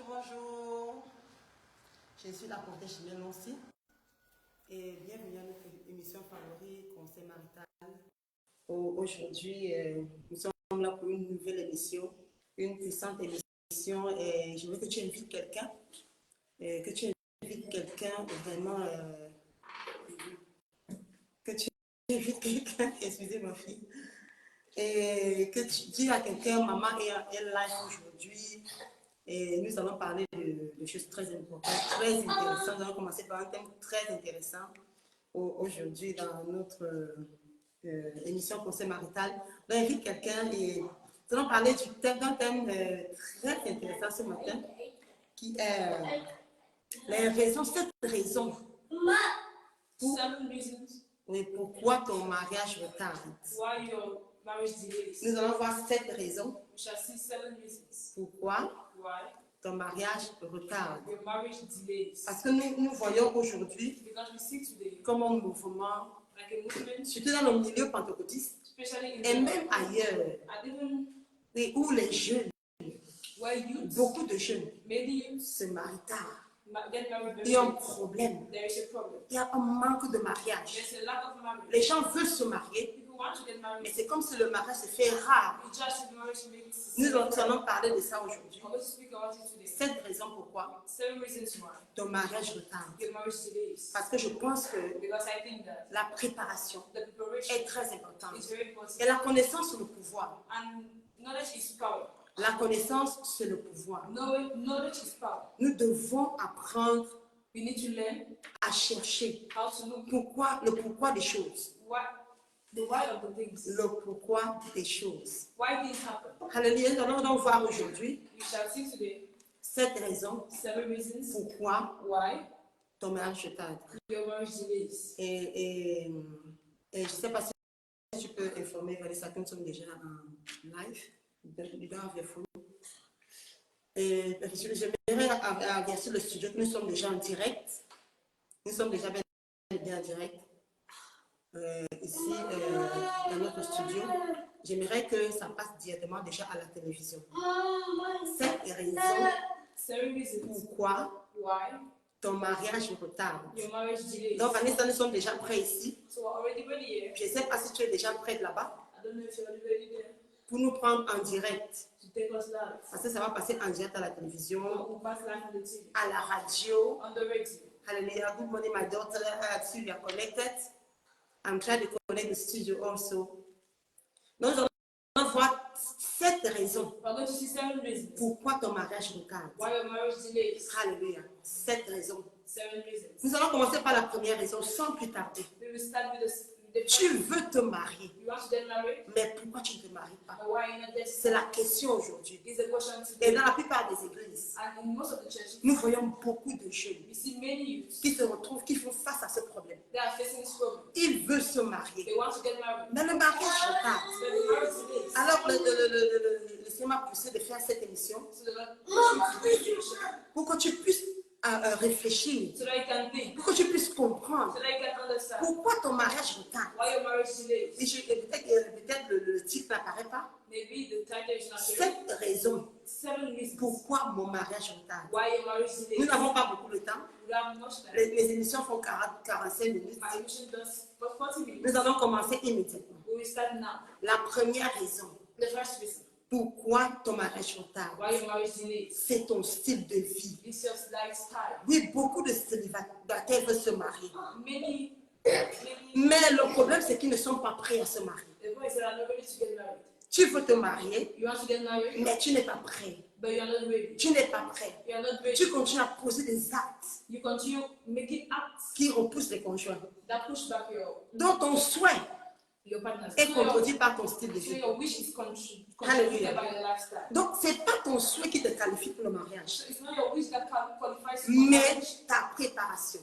Bonjour. Je suis la portée Chimène aussi. Et bienvenue à notre émission favorite, Conseil marital. Aujourd'hui, nous sommes là pour une nouvelle émission, une puissante émission. Et je veux que tu invites quelqu'un, vraiment, que tu invites quelqu'un, excusez ma fille, et que tu dis à quelqu'un, maman est live aujourd'hui. Et nous allons parler de choses très importantes, très intéressantes. Nous allons commencer par un thème très intéressant aujourd'hui dans notre émission Conseil marital. On invite quelqu'un et nous allons parler d'un thème très intéressant ce matin, qui est les raisons, 7 raisons pourquoi ton mariage retarde. Nous allons voir 7 raisons pourquoi ton mariage retarde. Parce que nous voyons aujourd'hui comme un mouvement, surtout dans le milieu pentecôtiste, et même ailleurs, où les jeunes, beaucoup de jeunes se marient tard. Il y a un problème. Il y a un manque de mariage. Les gens veulent se marier, mais c'est comme si le mariage se fait rare. Nous allons parler de ça aujourd'hui. 7 raisons pourquoi ton mariage retarde. Parce que je pense que la préparation est très importante. Et la connaissance sur le pouvoir. La connaissance, c'est le pouvoir. Nous devons apprendre à chercher le pourquoi des choses. Le pourquoi des choses. Alléluia. Nous allons donc voir aujourd'hui 7 raisons pourquoi ton mariage retarde. Et je ne sais pas si tu peux informer Vanessa que nous sommes déjà en live. J'aimerais avertir le studio que nous sommes déjà en direct. Nous sommes déjà bien en direct. Ici, dans notre studio. J'aimerais que ça passe directement déjà à la télévision. 7 raisons pourquoi ton mariage retarde. Donc, Vanessa, nous sommes déjà prêts ici. Je ne sais pas si tu es déjà prête là-bas pour nous prendre en direct. Parce que ça va passer en direct à la télévision, à la radio. Hallelujah. Good morning, my daughter. You are connected. I'm trying to connect the studio also. Nous allons voir 7 raisons pourquoi ton mariage retarde. Alléluia. 7 raisons. Nous allons commencer par la première raison sans plus tarder. Tu veux te marier, mais pourquoi tu ne te maries pas? C'est la question aujourd'hui. Et dans la plupart des églises, nous voyons beaucoup de jeunes qui se retrouvent, qui font face à ce problème. Ils veulent se marier, mais le mariage retarde. Alors le Seigneur m'a poussé de faire cette émission pour que tu puisses réfléchir, pour que tu puisses comprendre pourquoi ton mariage retarde. Et peut-être le titre n'apparaît pas. 7 raisons pourquoi mon mariage retarde. Nous n'avons pas beaucoup de temps. Les émissions font 45 minutes. Nous allons commencer immédiatement. La première raison pourquoi ton mariage retarde, c'est ton style de vie. Oui, beaucoup de célibataires veulent se marier. Mais le problème, c'est qu'ils ne sont pas prêts à se marier. Tu veux te marier, mais tu n'es pas prêt. Tu n'es pas prêt. Tu continues à poser des actes qui repoussent les conjoints. Donc ton souhait est contredit par ton style de vie. Alléluia. Donc, ce n'est pas ton souhait qui te qualifie pour le mariage, mais ta préparation.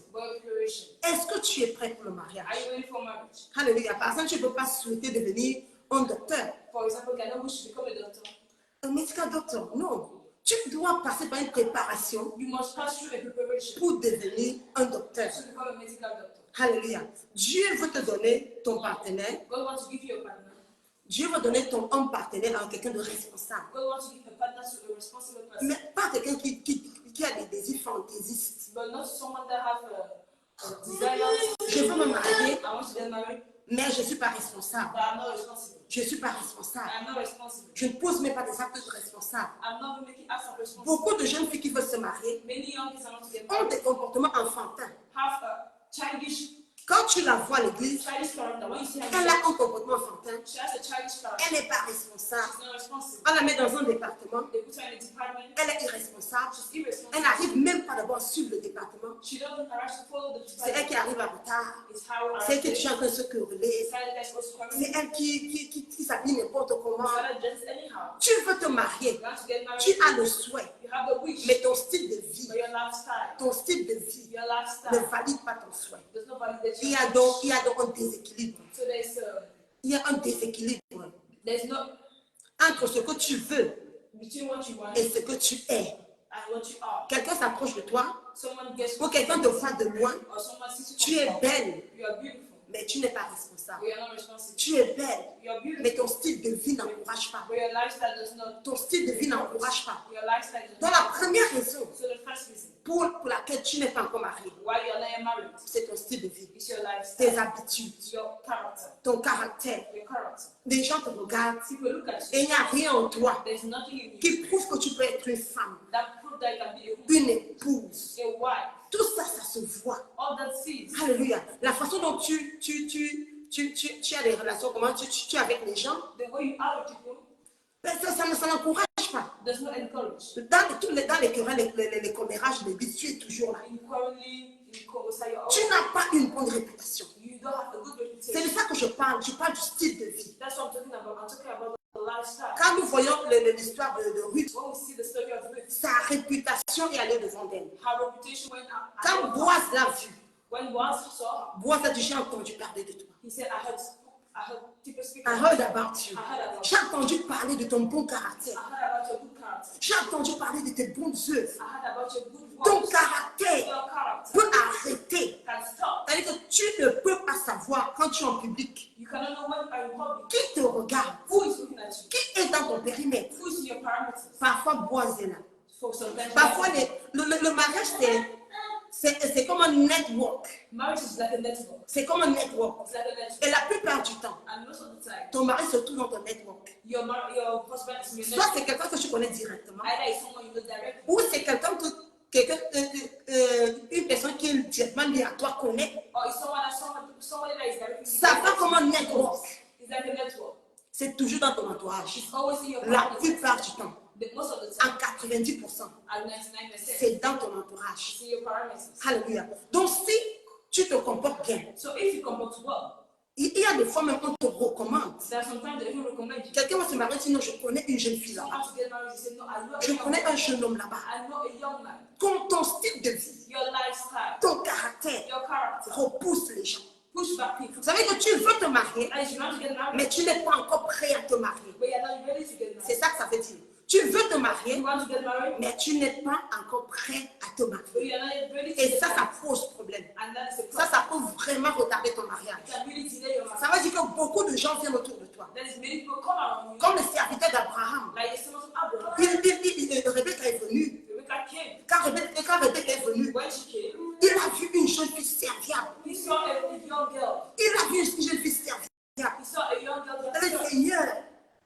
Est-ce que tu es prêt pour le mariage? Alléluia. Par exemple, tu ne peux pas souhaiter devenir un docteur. Un medical doctor, non. Tu dois passer par une préparation pour devenir un docteur. Alléluia. Dieu veut te donner ton partenaire. Dieu va donner un partenaire à quelqu'un de responsable. Mais pas quelqu'un qui Je veux me marier, mais je ne suis pas responsable. Je ne suis pas responsable. Je ne pose même pas des actes responsables. Beaucoup de jeunes filles qui veulent se marier ont des comportements enfantins. Quand tu la vois à l'église, elle a un comportement enfantin. Elle n'est pas responsable. On la met dans un département. Elle est irresponsable. Elle n'arrive même pas d'abord sur le département. C'est elle qui arrive en retard. C'est elle qui est en train de se quereller. C'est elle qui s'habille n'importe comment. Tu veux te marier. Tu as le souhait. Mais ton style de vie, ne valide pas ton souhait. Il y a donc un déséquilibre. Il y a un déséquilibre entre ce que tu veux et ce que tu es. Quelqu'un s'approche de toi ou quelqu'un te voit de loin. Tu es belle, mais tu n'es pas responsable. Tu es belle, mais ton style de vie n'encourage pas. Ton style de vie n'encourage pas. Donc la première raison pour laquelle tu n'es pas encore marié, c'est ton style de vie, tes habitudes, ton caractère. Les gens te regardent et il n'y a rien en toi qui prouve que tu peux être une femme, une épouse. Tout ça, ça se voit. Alléluia. La façon dont tu as des relations, comment tu es avec les gens, ça n'encourage pas. Dans les querelles, les commérages, les bits, tu es toujours là. Tu n'as pas une bonne réputation. C'est de ça que je parle. Je parle du style de vie. Quand nous voyons l'histoire de Ruth, sa réputation est allée devant d'elle. Quand Boaz l'a vue, Boaz a dit, j'ai entendu parler de toi. I heard about you. J'ai entendu parler de ton bon caractère. J'ai entendu parler de tes bonnes œuvres. Ton caractère peut arrêter. C'est-à-dire que tu ne peux pas savoir quand tu es en public qui te regarde, qui est dans ton périmètre. Parfois, Boaz est là. Parfois, le mariage, c'est comme un network. C'est comme un network. Et la plupart du temps, ton mari se trouve dans ton network. Soit c'est quelqu'un que tu connais directement, ou c'est une personne qui est directement liée à toi connaît. Ça va comme un network. C'est toujours dans ton entourage. La plupart du temps. En 90%, c'est dans ton entourage. Alléluia. Donc, si tu te comportes bien, il y a des fois même on te recommande. Quelqu'un va se marier et dit non, je connais une jeune fille là-bas. Je connais un jeune homme là-bas. Quand ton style de vie, ton caractère repousse les gens. Vous savez que tu veux te marier, mais tu n'es pas encore prêt à te marier. C'est ça que ça veut dire. Tu veux te marier, mais tu n'es pas encore prêt à te marier. Et ça pose problème. Ça peut vraiment retarder ton mariage. Ça veut dire que beaucoup de gens viennent autour de toi. Comme le serviteur d'Abraham. Rebecca est venue. Quand Rebecca est venue, il a vu une jeune fille serviable. Il a vu une jeune fille serviable. Il a dit, Seigneur,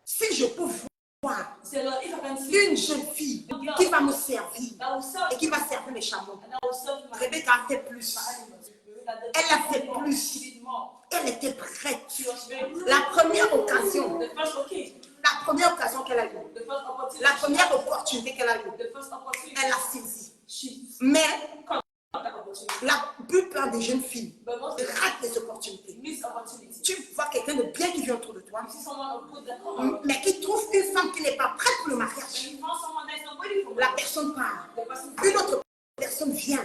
si je peux voir une jeune fille qui va me servir et qui va servir les chameaux. Rebecca a fait plus. Elle a fait plus. Elle était prête. La première occasion qu'elle a eue, la première opportunité qu'elle a eue, elle a saisi. Mais la plupart des jeunes filles ratent les opportunités. Tu vois quelqu'un de bien qui vient autour de toi, mais qui trouve une femme qui n'est pas prête pour le mariage. La personne part. Une autre personne vient.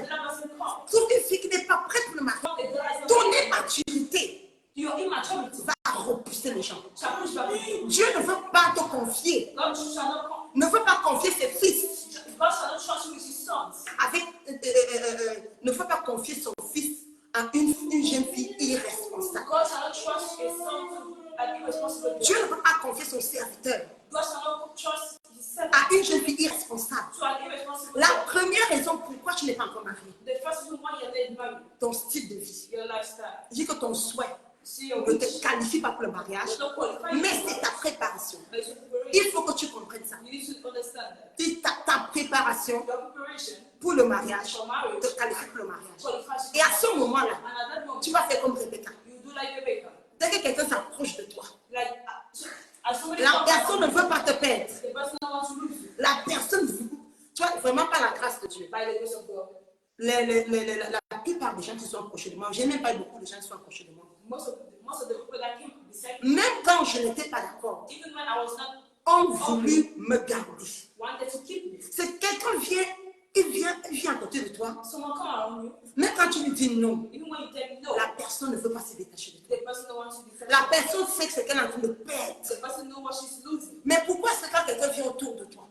Trouve une fille qui n'est pas prête pour le mariage. Ton immaturité va repousser les gens. Dieu ne veut pas te confier. Ne veut pas confier ses fils. Ne veut pas confier son fils à une jeune fille irresponsable. Dieu ne veut pas confier son serviteur à une jeune fille irresponsable. La première raison pourquoi tu n'es pas encore marié, qualifie pas pour le mariage, mais c'est ta préparation. Il faut que tu comprennes ça. Ta préparation pour le mariage te qualifie pour le mariage. Et à ce moment-là, tu vas faire comme Rebecca. Dès que quelqu'un s'approche de toi, la personne ne veut pas te perdre. La personne veut, tu vois, vraiment pas la grâce de Dieu. La plupart des gens qui sont approchés de moi, je n'ai même pas beaucoup de gens qui sont approchés de moi. Même quand je n'étais pas d'accord, ont voulu me garder. C'est quelqu'un vient, il vient à côté de toi. Même quand tu lui dis non, la personne ne veut pas se détacher de toi. La personne sait que c'est qu'elle est en train de perdre. Mais pourquoi c'est quand quelqu'un vient autour de toi?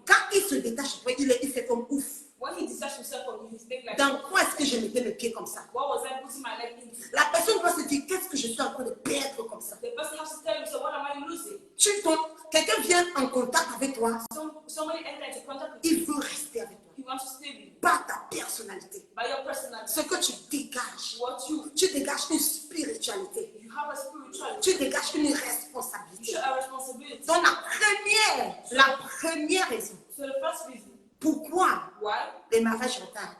Quand il se détache de toi, il fait comme ouf. Dans quoi est-ce que je mettais le pied comme ça? La personne doit se dire, qu'est-ce que je suis en train de perdre comme ça? Quelqu'un vient en contact avec toi, il veut rester avec toi. Pas ta personnalité. Ce que tu dégages, tu dégages une spiritualité. Tu dégages une responsabilité. Donc la première raison pourquoi les mariages retardent,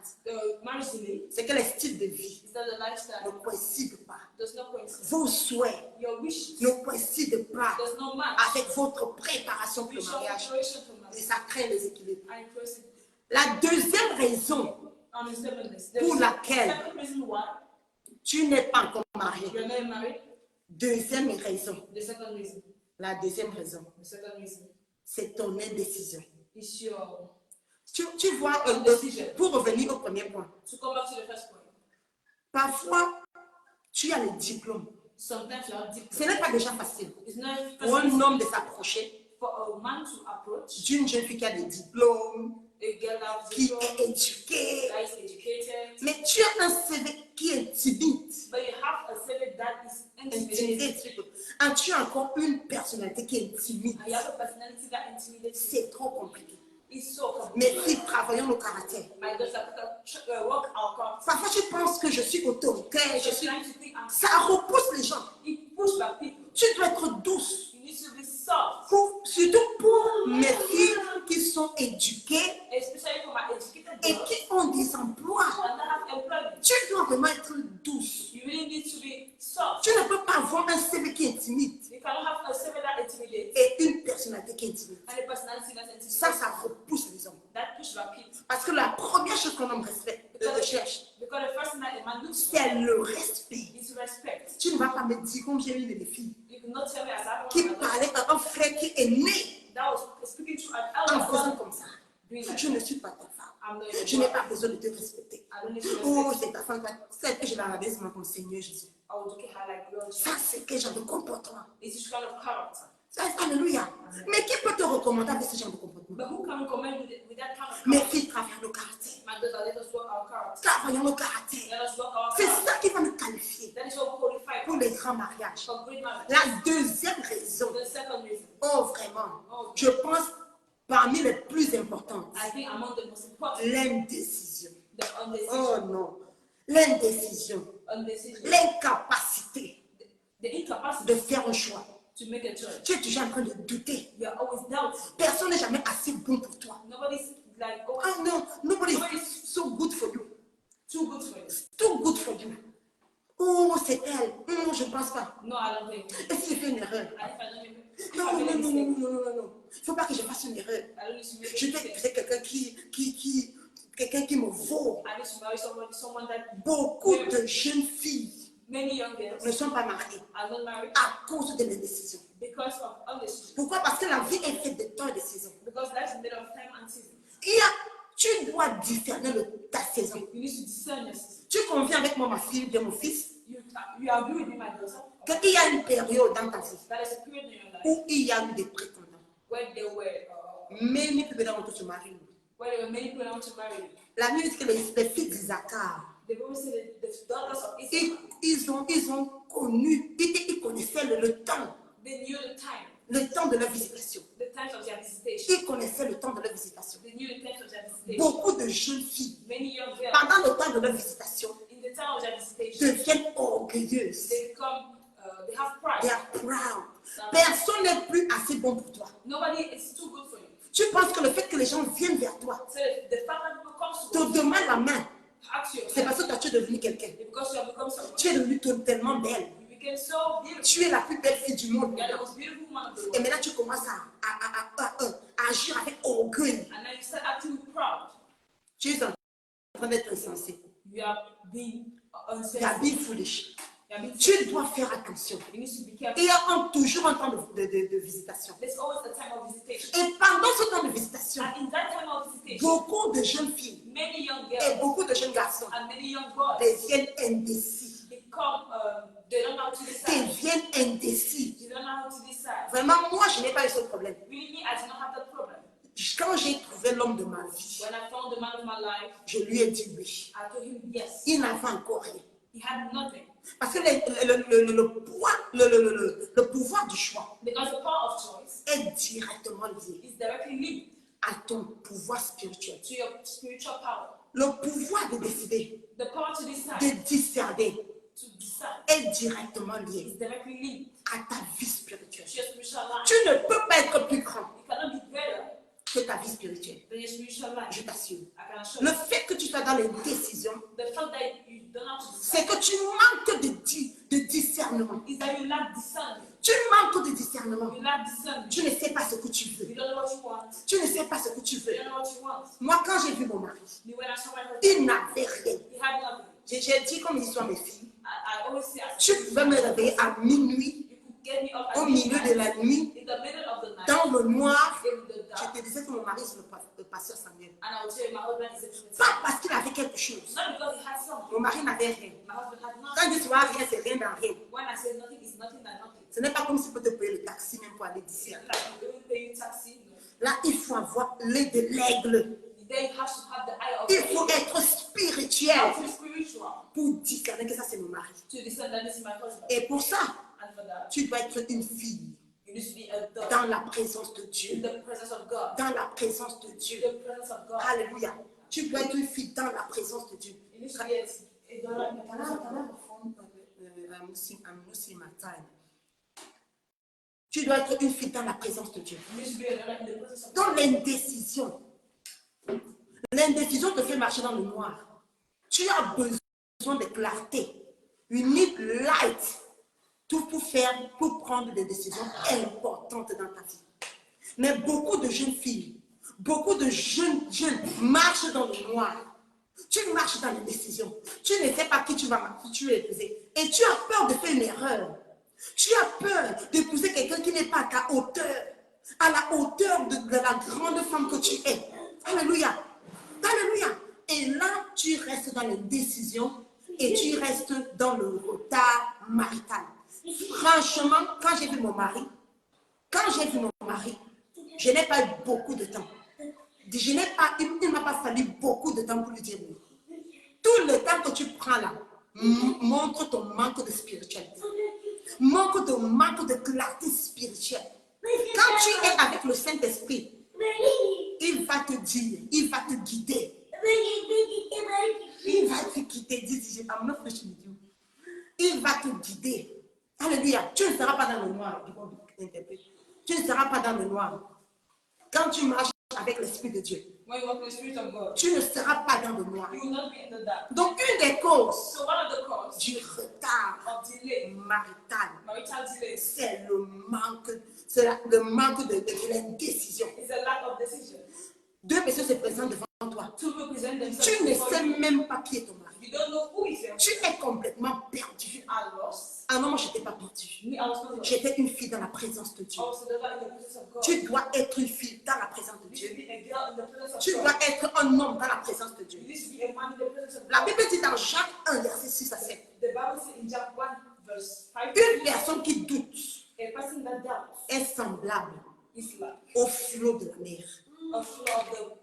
c'est que les styles de vie ne coïncident pas. Vos souhaits ne coïncident pas avec votre préparation pour le mariage. Et ça crée les équilibres. La deuxième raison pour laquelle tu n'es pas encore marié, deuxième raison, la deuxième raison, c'est ton indécision. Tu vois, pour revenir au premier point, parfois, tu as le diplôme. Ce n'est pas déjà facile pour un homme de s'approcher d'une jeune fille qui a des diplômes, qui est éduquée. Mais tu as un CV qui est timide. Tu as encore une personnalité qui est timide. C'est trop compliqué. Mais si travaillons nos caractères. Parfois tu penses que je suis autoritaire, ça repousse les gens. Tu dois être douce. Surtout pour mes filles qui sont éduquées et qui ont des emplois. Tu dois vraiment être douce. Tu ne peux pas avoir un CV qui est timide et une personnalité qui est timide. Ça repousse les hommes. Parce que la première chose qu'un homme recherche, c'est le respect. Tu ne vas pas me dire, comme j'ai eu des filles qui parlaient à un frère qui est né en faisant comme ça. Je ne suis pas ta femme. Je n'ai pas besoin de te respecter. Oh, c'est ta femme. Celle que je la rabaisse comme Seigneur Jésus. Ça, c'est quel genre de comportement? Alléluia. Mais qui peut te recommander avec ce genre de comportement? Mes filles travaillent le caractère. Travaillons le caractère. C'est ça qui va nous qualifier pour les grands mariages. La deuxième raison, oh vraiment, je pense parmi les plus importantes, l'indécision. Oh non, l'indécision, l'incapacité de faire un choix. Tu es toujours en train de douter. Personne n'est jamais assez bon pour toi. Oh non, nobody is so good for you. Too good for you. Oh, c'est elle. Non, je ne pense pas. Et si je fais une erreur? Non. Il ne faut pas que je fasse une erreur. Je dois épouser quelqu'un qui me vaut. Beaucoup de jeunes filles ne sont pas mariées à cause de l'indécision. Pourquoi? Parce que la vie est faite de temps et de saison. Tu dois discerner ta saison. Tu conviens avec moi, ma fille, de mon fils, qu'il y a une période dans ta vie où il y a eu des prétendants. Many people don't want to marry you. La Bible dit que les fils d'Isaacar, ils ont connu, ils connaissaient le temps. Le temps de leur visitation. Ils connaissaient le temps de leur visitation. Beaucoup de jeunes filles, pendant le temps de leur visitation, deviennent orgueilleuses. they have pride. They are proud. Personne n'est plus assez bon pour toi. Nobody is too good for you. Tu penses que le fait que les gens viennent vers toi, So the fact that people come to te demandent la main, ask you, c'est parce que toi tu es devenu quelqu'un. because you have become someone. Tu es devenue tellement belle. You became so beautiful. Tu es la plus belle fille du monde. You are the most beautiful woman of the Et world. maintenant tu commences à agir avec orgueil. And then you start acting proud. Tu es en train d'être insensé. You are being Tu unsensitive. are being foolish. You are being Tu dois faire attention. You need to be careful. Il y a toujours un temps de visitation. There's always a time of visitation. Et pendant ce temps de visitation, And in that time of visitation, beaucoup de jeunes filles many young et girls beaucoup de jeunes garçons and many young boys deviennent indécis. become, they don't know how to decide. Deviennent indécis. They don't know how to decide. Vraiment, moi, je n'ai pas eu ce problème. Really, me, I do not have that problem. Quand j'ai trouvé l'homme de ma vie, When I found the man of my life, je lui ai dit oui. I told him yes. Il n'avait encore rien. He had nothing. Parce que le pouvoir du choix Because the power of choice est directement lié is directly linked à ton pouvoir spirituel. to your spiritual power. Le pouvoir de décider, The power to decide, de discerner, to decide, est directement lié is directly linked à ta vie spirituelle. to your spiritual life. Tu ne peux pas être plus grand You cannot be greater que ta vie spirituelle. than your spiritual life. Je t'assure. I can assure Le you. fait que tu sois dans les décisions, The fact that you don't have to c'est decide que tu manques de discernement. is that you lack discernment. Tu manques de discernement. You lack discernment. Tu ne sais pas ce que tu veux. You don't know what you want. Tu ne sais pas ce que tu You veux. don't know what you want. Moi, quand j'ai vu mon mari, Me, when I saw my husband, il n'avait rien. he had nothing. J'ai dit comme histoire à mes filles, I always say, tu pouvais me réveiller à minuit, you could get me up au at milieu de midnight, la nuit, in the middle of the night, dans le noir. in the Je dark, te disais que mon mari, c'est le pasteur Samuel. and I would tell you my husband is a prophet. Pas parce qu'il avait quelque chose. Not because he had something. Mon mari n'avait rien. My husband had Quand nothing. il dit tu vois rien, c'est rien dans rien. When I say nothing is nothing than nothing. Ce n'est pas comme s'il peut te payer le taxi même pour aller d'ici. Like you don't pay you taxi. No. Là, il faut avoir l'œil de l'aigle. Then you have to have the eye of Il the faut eagle. être You spirituel have to be spiritual pour discerner que ça, c'est mon mari. to discern that this is my husband. Et pour ça, And for that, tu dois être une fille you need to be a dog dans la présence de in Dieu. the presence of God. Dans la présence de Dieu. The presence of God. Alléluia. Tu dois être une fille dans la présence de Dieu. You need to be a dog in the presence of God. I'm losing my time. Tu dois être une fille dans la présence de Dieu. You need to be a dog in the presence of Dans God. l'indécision. L'indécision te fait marcher dans le noir. Tu as besoin de clarté. You need light. Tout pour prendre des décisions importantes dans ta vie. Mais beaucoup de jeunes filles, beaucoup de jeunes marchent dans le noir. Tu marches dans les décisions. Tu ne sais pas qui tu vas épouser. Et tu as peur de faire une erreur. Tu as peur d'épouser quelqu'un qui n'est pas à ta hauteur. À la hauteur de la grande femme que tu es. Alléluia. Alléluia. Et là, tu restes dans les décisions et tu restes dans le retard marital. Franchement, quand j'ai vu mon mari, je n'ai pas eu beaucoup de temps. Il ne m'a pas fallu beaucoup de temps pour lui dire oui. Tout le temps que tu prends là, montre ton manque de spiritualité. Manque de clarté spirituelle. Quand tu es avec le Saint-Esprit, il va te dire, il va te guider. Il va te guider. Il va te guider. Alléluia. Tu ne seras pas dans le noir. Tu ne seras pas dans le noir. Quand tu marches avec l'Esprit de Dieu, When you walk in the Spirit of God, tu ne seras pas dans le noir. you will not be in the dark. Donc, une des causes So one of the causes du retard of delay, marital, marital delay, c'est le manque de l'indécision. is a lack of decision. Deux personnes se présentent devant toi. Two people present themselves Tu ne before sais you. même pas qui est ton mari. You don't know who is your Tu es complètement perdu. You are lost. Ah non, moi, je n'étais pas perdue. Me, I was not lost. J'étais une fille dans la présence de I Dieu. was never in the presence of God. Tu dois être une fille dans la présence de You need Dieu. to be a girl in the presence of Tu God. dois être un homme dans la présence de Dieu. You need to be a man in the presence of La God. Bible dit dans Jacques 1, verset 6 à 7, The Bible says in Jack 1 verse 5, une personne qui doute a person that doubts est semblable is like au flot de la mer. a flow of the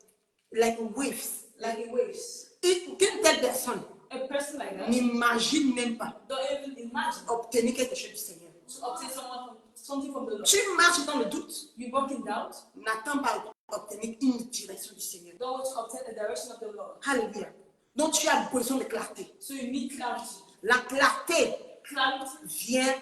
Like waves. like waves. Qu'une telle personne A person like that n'imagine même pas don't even imagine obtenir quelque chose du Seigneur. to obtain something from the Lord. Tu marches dans le doute, You walk in doubt, n'attends pas obtenir une direction du Seigneur. don't want to obtain the direction of the Lord. Alléluia. Donc tu as besoin de clarté. So you need clarity. La clarté Clarity vient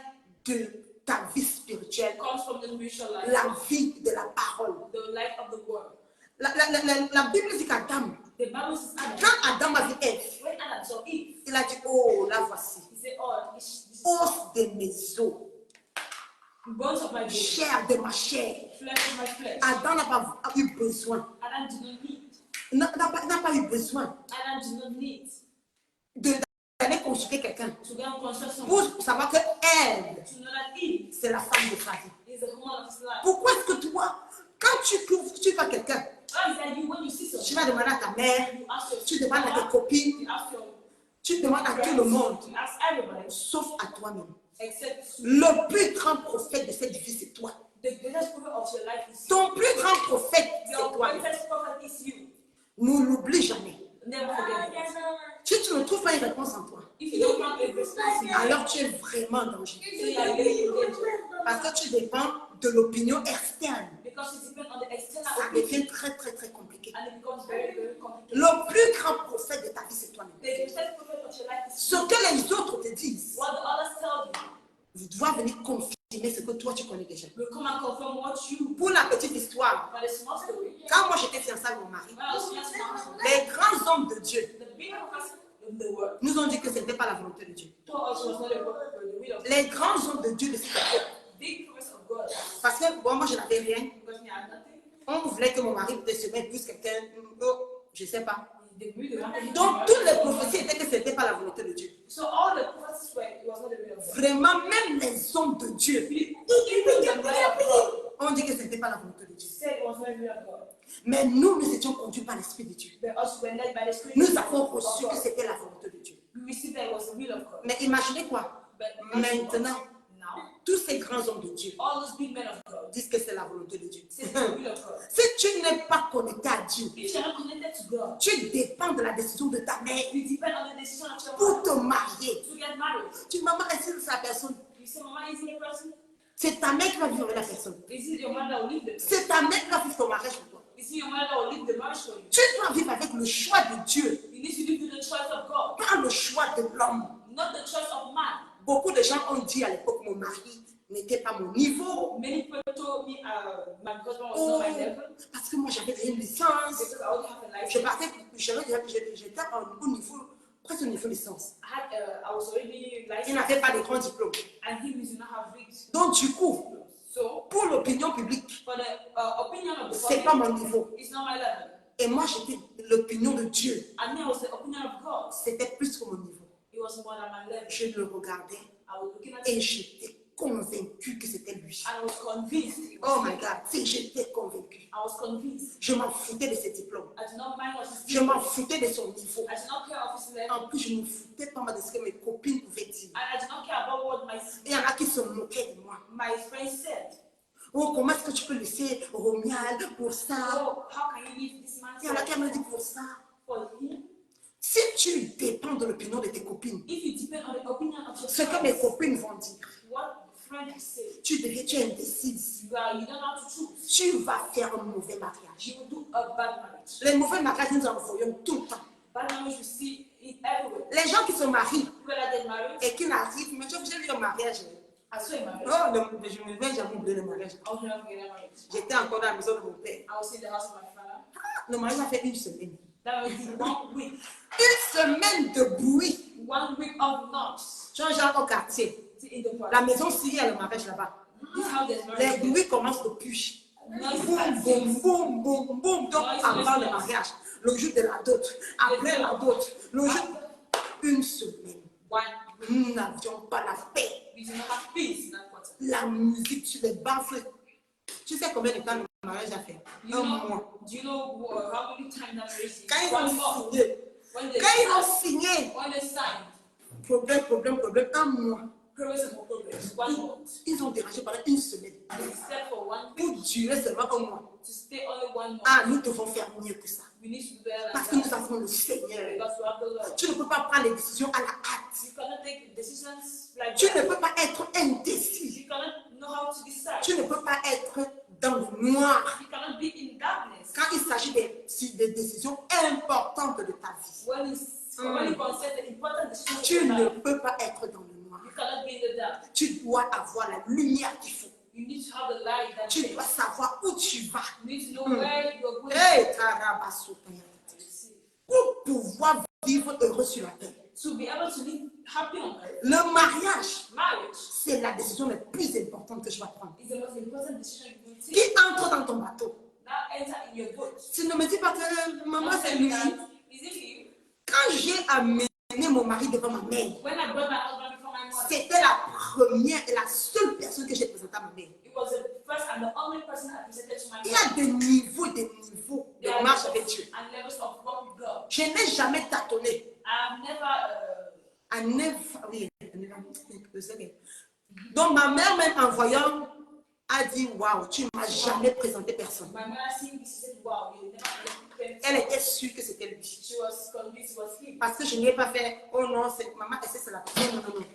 de ta vie spirituelle, comes from the spiritual life, la vie de la parole. the life of the world. La Bible dit qu'Adam, The Bible says Adam, quand Adam a vu Ève, when Adam saw Eve, il a dit, oh, la voici, he said, oh, this is os de mes os, bones of my bone, chair de ma chair. flesh of my flesh. Adam n'a pas eu besoin, Adam did not need. n'a pas eu besoin Adam did not need d'aller consulter quelqu'un to go and consult someone. pour savoir que Ève, To know that Eve c'est la femme de sa vie. is the woman of his life. Pourquoi est-ce que toi, quand tu vois quelqu'un, Why is that you, when you see tu someone, vas demander à ta mère, you ask your tu demandes à tes copines, you ask your tu demandes à tout friends, le monde, you ask everybody, sauf à toi-même. except Le plus grand prophète de cette vie, c'est toi. the greatest prophet of your life is you. Ton plus grand prophète, c'est Your toi. greatest prophet is you. Ne l'oublie jamais. Never forget it. Si tu ne trouves pas une réponse en toi, If you don't have a response, alors tu es vraiment en danger. you are really in danger. Parce que tu dépends de l'opinion externe. Because it depends on the external Ça opinion, devient très, très, très compliqué. and it becomes very, very complicated. Le plus grand prophète de ta vie, c'est toi-même. The greatest prophet of your life is Ce you. que les autres te disent, What the others tell you vous dois venir confirmer ce que toi, tu connais déjà. will come and confirm what you. Pour la petite histoire, But it's not story. quand moi j'étais fiancée avec mon mari, When I was young, les grands hommes de Dieu the big prophets in the world nous ont dit que ce n'était pas la volonté de Dieu. told us was not the will of Les grands hommes de Dieu de cette époque, big prophets of God. parce que bon, moi je n'avais rien, Because me, I had nothing. on voulait que mon mari peut-être se mette plus quelqu'un, oh, je ne sais pas. They knew the nothing. Donc toutes les prophéties étaient que ce n'était pas la volonté de Dieu. So all the prophets were, it was not the will of God. Vraiment, même les hommes de Dieu Even the will of God ont dit que ce n'était pas la volonté de Dieu. said it was not the will of God. Mais nous, nous étions conduits par l'Esprit de Dieu. But us were led by the Spirit Nous of avons reçu que God. c'était la volonté de Dieu. We received that it was the will of God. Mais imaginez quoi? But Maintenant, now, tous ces grands hommes de Dieu all those big men of God disent que c'est la volonté de Dieu. say it's the will of God. Si tu n'es pas connecté à Dieu, If you're not connected to God, tu dépends de la décision de ta mère you depend on the decision of your pour mother te marier. to get married. Tu maman, est-ce que c'est la personne? You say, Mama, is it a person? C'est ta mère qui va vivre avec la personne. Is it your mother that will leave the person? C'est ta mère qui va vivre ton mariage pour toi. Is it your mother that will leave the marriage for you? Tu dois vivre avec le choix de Dieu, You need to live with the choice of God, pas le choix de l'homme. not the choice of man. Beaucoup de gens ont dit à l'époque, mon mari n'était pas mon niveau. Many people told me my husband was Oh, not my level parce que moi j'avais une licence. because I only have a Je license. partais, j'étais au niveau, presque au niveau licence. I was already Il licensed, n'avait pas de grand diplôme. and he did not have reached. Donc du coup, So, pour l'opinion publique, for the opinion of the c'est pas public, mon niveau. it's not my level. Et moi j'étais l'opinion de Dieu. And me, I was the opinion of God. C'était plus que mon niveau. It was more than my level. Je le regardais I was looking at et it, j'étais convaincue que c'était lui. and I was convinced. It was Oh him. my God, si j'étais convaincue. I was convinced. Je m'en foutais de ses diplômes. I did not mind what his Je m'en foutais de son niveau. I did not care of his level. En plus, je ne me foutais pas de ce que mes copines pouvaient dire. And I did not care about what Il y en a qui se moquaient de moi. my friends said. Oh, comment est-ce que tu peux laisser Romial pour ça? Oh, how can you leave this man Il y en a qui me dit pour ça. for him? Si tu dépends de l'opinion de tes copines, If you depend on the opinion of your ce que mes friends, copines vont dire, what friend will say, tu es indécise. you don't know how to choose. Tu vas faire un mauvais mariage. You will do a bad marriage. Les mauvais mariages, nous en voyons tout le temps. Bad marriage, you see it everywhere. Les gens qui se marient People that get married, et qui n'arrivent, mais j'ai vu un mariage. I saw a marriage. Oh, je me vais jamais oublier le mariage. I was never forget that marriage. J'étais encore dans la maison de mon père. I was in the house of my father. Le mariage a fait une semaine. That was 1 week. Une semaine de bruit. 1 week of knocks Jean-Jacques au quartier. in the park. La maison syrienne, le mariage là-bas. This house there's Les marriage. bruits commencent depuis. Noise Boum, and boum, things. boum, boum, boum. Donc, avant le mariage, le jour de la dot, après la dot, le jour. Une semaine. Nous n'avions pas la paix. We did not have peace in that quarter. La musique sur les baffles. Tu sais combien de temps le mariage a fait? Do Un mois. you know how many times that marriage is? Quand ils 1 ont month. signé, When they quand ils ont signed, signé, when they signed, problème, un mois. progress and progress. 1 month. Ils ont dérangé pendant une semaine. They stayed for 1 week Pour durer seulement un mois. to stay only 1 month. Ah, nous devons faire mieux que ça. We need to do better Parce que than nous that avons le Seigneur. because we have the Lord. Tu ne peux pas prendre les décisions à la hâte. You cannot take decisions like Tu ne that. peux pas être indécis. You cannot know how to decide. Tu ne peux pas être dans le noir You cannot be in darkness quand il s'agit des décisions importantes de ta vie. when it concerns the important decisions Tu of ne life. peux pas être dans le noir. You cannot be in the dark. Tu dois dois avoir la lumière qu'il faut. You need to have the light that Tu dois savoir où tu vas. you need to know where you're going. Hey, Tarabasopaya. Pour pouvoir vivre heureux sur la terre. To be able to live happy on earth. Le mariage, Marriage c'est la décision la plus importante que je dois prendre. is the most important decision you will Qui take. entre dans ton bateau? Now enter in your boat. Tu ne me dis pas que maman, Don't c'est tell me lui. that. Is it him? Quand j'ai amené mon mari devant ma mère, When I brought my husband before my mother, c'était la première et la seule personne que j'ai présentée à ma mère. it was the first and the only person I presented to my Il y mother. a des niveaux There de are marche levels avec Dieu. and levels of walk with God. Je n'ai jamais tâtonné. I've never Oui, donc ma mère même en voyant a dit waouh, tu ne m'as jamais présenté personne. my mother seeing this, she said, wow, you never presented Elle était sûre que c'était lui. She was convinced it was him. Parce que je n'ai pas fait, oh non, c'est maman, c'est la personne. Non, non, non.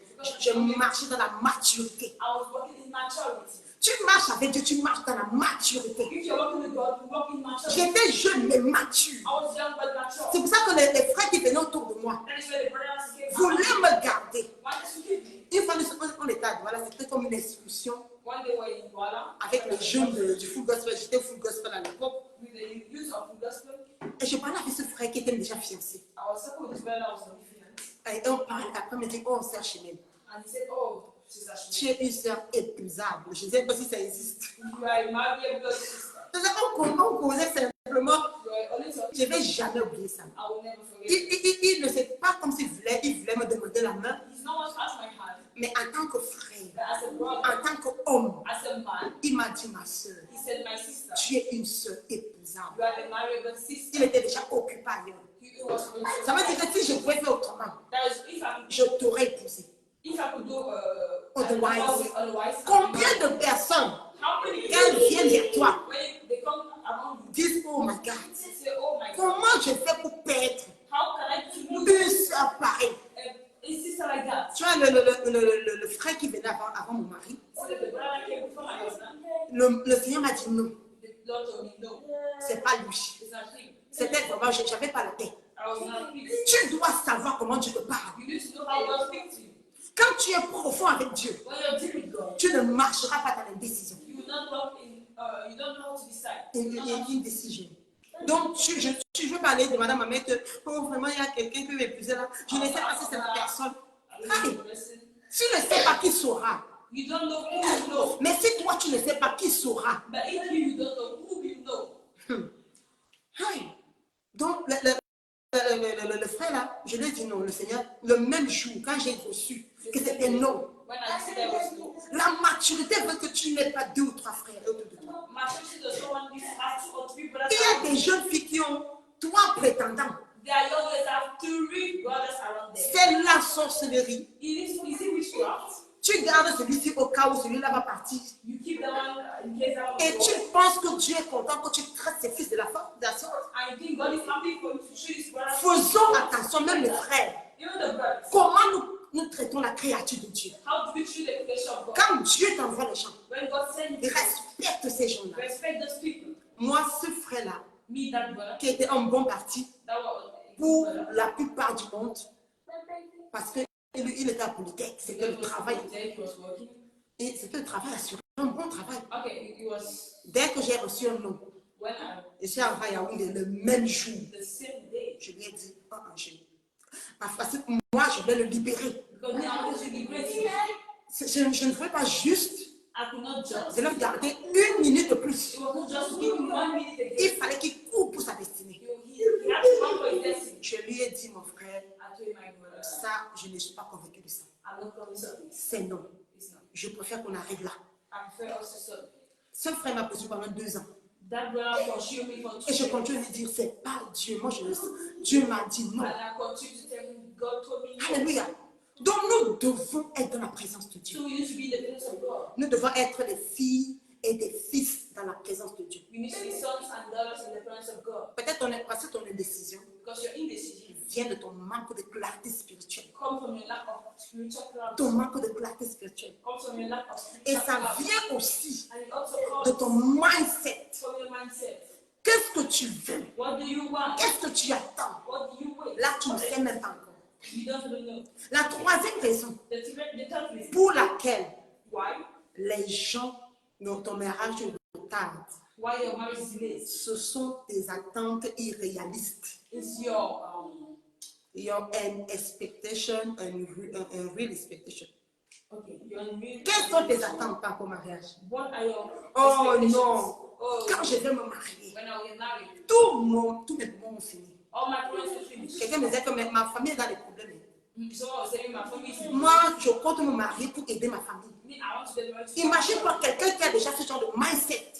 Je marchais dans la maturité. I was walking in maturity. Tu marches avec Dieu, tu marches dans la maturité. If you're walking with God, you walk in maturity. J'étais jeune mais mature. I was young but mature. C'est pour ça que les frères qui venaient autour de moi That is where the brothers came from. voulaient me garder. Wanted to keep me. Une fois, on était à Douala, c'était comme une expulsion One day we're in Douala avec les jeunes du full gospel. J'étais full gospel à l'époque. with the youth of the gospel. Et je parlais avec ce frère qui était déjà fiancé. I was talking with this brother I was on fiance. Et on parlait, après, il me dit, oh, sœur Chimène, And he said, oh, Sister tu Shimei, es une sœur épuisable. Je ne sais pas si ça existe. you are a married blood sister. On causait simplement. You are only talking. Je ne vais jamais oublier ça. I will never forget. Il ne sait pas comme s'il voulait, il voulait me demander la main, He's not much as my hand, mais en tant que frère, but as a brother, en tant qu'homme, as a man, il m'a dit, ma sœur, he said, my sister, tu es une sœur épousable. you are a married blood sister. Il était déjà occupé ailleurs. He was going to. Ça veut dire que si je pouvais faire autrement, That is, if I je t'aurais épousé. could do Otherwise. otherwise. Combien de personnes, How many quand elles viennent vers toi, when they come around you, disent, oh my God, they say, oh my God, comment je fais pour perdre how can I keep you une sœur pareille? a sister like that? Tu vois, le frère qui venait avant mon mari, So the brother came before my husband. le Seigneur m'a dit non, The Lord told me, no, c'est pas lui. it's not him. C'était vraiment, je n'avais pas la tête. I was not him. Tu dois savoir comment Dieu te parle. You need to know how God speaks to you. Quand tu es profond avec Dieu, When you're deep with God, tu ne marcheras pas dans les décisions. you will not walk in, you don't know how to decide. Une décision. Donc, tu veux parler de madame Ahmed, oh vraiment, il y a quelqu'un qui veut m'épouser là. Je ne sais pas si c'est la personne. Hey, tu ne sais pas qui saura. You don't know who you know. Mais si toi, tu ne sais pas qui saura. But if you don't know who you know, Hey. Donc, le frère là, je lui ai dit non, le Seigneur, le même jour, quand j'ai reçu que c'était non. when I said there was no, La maturité veut que tu n'aies pas deux ou trois frères autour de toi. maturity does not want you to have 2 or 3 brothers. Il y a des jeunes filles qui ont trois prétendants. They are young girls that have 3 brothers around them. C'est la sorcellerie. Is it witchcraft? Tu gardes celui-ci au cas où celui-là va partir. You keep that one in case that one Et goes. tu penses que Dieu est content quand tu traites ses fils de la sorte. And you think God is happy for you to treat his brothers. Faisons attention, même les frères. Even the brothers. Comment nous traitons la créature de Dieu? How do we treat the creation of God? Quand Dieu t'envoie les gens, When God sends you, respecte ces gens-là. respect those people. Moi, ce frère-là, Me, that brother, qui était un bon parti that was pour brother. la plupart du monde, parce qu'il était à Polytech, c'était le travail. He was working. Et c'était le travail assuré, un bon travail. Okay, it was Dès que j'ai reçu un nom, when je suis arrivé à Yaoundé le même jour, the same day. je lui ai dit, parce que moi, je vais le libérer. Because me, I wanted to liberate him. Je ne veux pas juste I could not just. de leur garder une minute de plus. It was not just to give him 1 minute again. Il fallait qu'il court pour sa destinée. He had to run for his destiny. Je lui ai dit, mon frère, I told my brother, ça, je ne suis pas convaincu de ça. I'm not convinced of this. C'est non. It's not. Je préfère qu'on arrive là. I prefer us to serve. Ce frère m'a poursuivi pendant 2 ans. That brother pursued me for 2 Et je years. continue de lui dire, c'est pas Dieu. Moi, je le sais. Dieu m'a dit non. And I continue to tell him, God told me no. Alléluia. Donc, nous devons être dans la présence de Dieu. So we need to be in the presence of God. Nous devons être des filles et des fils dans la présence de Dieu. We need to be sons and daughters in the presence of God. Peut-être parce que ton indécision Because your indecision vient de ton manque de clarté spirituelle. comes from your lack of spiritual Ton clarity. manque de clarté spirituelle. Comes from your lack of Et spiritual ça clarity. vient aussi And it also de comes ton mindset. from your mindset. Qu'est-ce que tu veux? What do you want? Qu'est-ce que tu attends? What do you wait? Là, tu ne sais même pas encore. You don't even know. La troisième raison The third reason pour laquelle Why? les gens, dans ton mariage retarde. Why your marriage is delayed? Ce sont tes attentes irréalistes. It's your Your expectation, un real expectation. okay. Your real. Quelles sont tes attentes par rapport au mariage? What are your Oh expectations? non! Oh, Quand je vais me marier, when I will marry, tous mes bons ont fini. all my plans are finished. Quelqu'un me disait que ma famille est dans des problèmes. Someone was saying my family is. Moi, je compte me marier pour aider ma famille. Me, I want to get married. Imagine-toi quelqu'un qui a déjà ce genre de mindset.